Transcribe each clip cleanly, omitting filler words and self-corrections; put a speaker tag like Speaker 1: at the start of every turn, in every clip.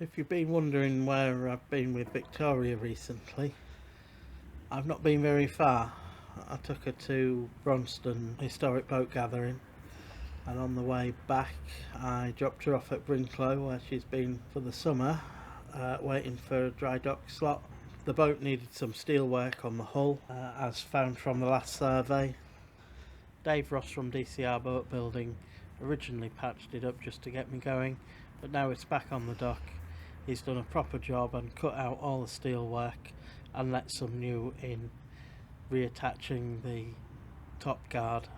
Speaker 1: If you've been wondering where I've been with Victoria recently, I've not been very far. I took her to Bronston Historic Boat Gathering, and on the way back I dropped her off at Brinklow, where she's been for the summer, waiting for a dry dock slot. The boat needed some steel work on the hull, as found from the last survey. Dave Ross from DCR Boat Building originally patched it up just to get me going, but now it's back on the dock. He's done a proper job and cut out all the steel work and let some new in, reattaching the top guard.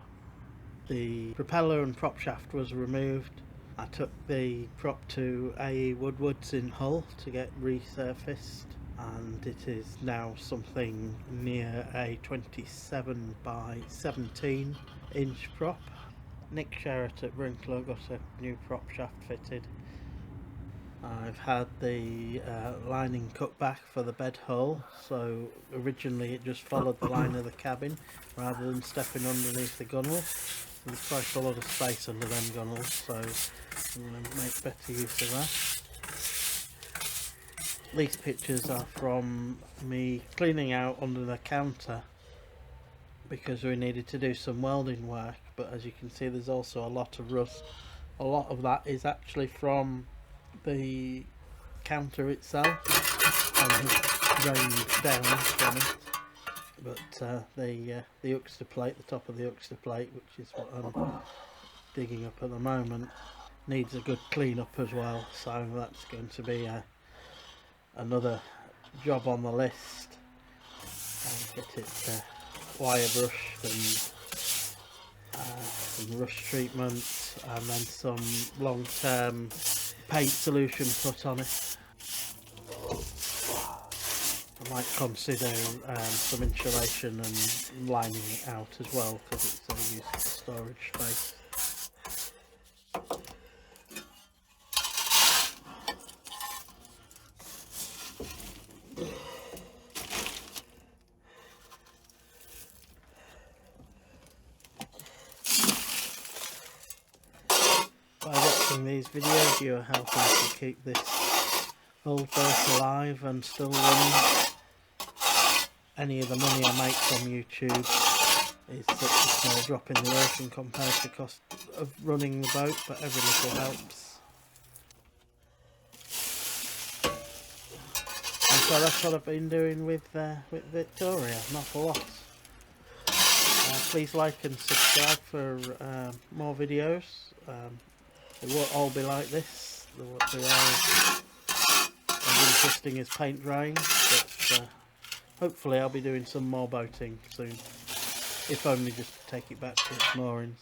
Speaker 1: The propeller and prop shaft was removed. I took the prop to AE Woodward's in Hull to get resurfaced, and it is now something near a 27 by 17 inch prop. Nick Sherritt at Brinklow got a new prop shaft fitted. I've had the lining cut back for the bed hull, so originally it just followed the line of the cabin rather than stepping underneath the gunnels. There's quite a lot of space under them gunnels, so I'm going to make better use of that. These pictures are from me cleaning out under the counter because we needed to do some welding work, but as you can see there's also a lot of rust. A lot of that is actually from the counter itself and has rained down from it, but the Uxter plate, the top of the Uxter plate, which is what I'm digging up at the moment, needs a good clean up as well, so that's going to be another job on the list. And get it wire brushed and some rust treatment, and then some long-term paint solution put on it. I might consider some insulation and lining it out as well, because it's a useful storage space. By watching these videos you are helping to keep this old boat alive and still running. Any of the money I make from YouTube is such a small drop in the ocean compared to the cost of running the boat, but every little helps. And so that's what I've been doing with Victoria, not a lot. Please like and subscribe for more videos. They won't all be like this. They won't be all as interesting as paint drying, but hopefully I'll be doing some more boating soon, if only just to take it back to its moorings.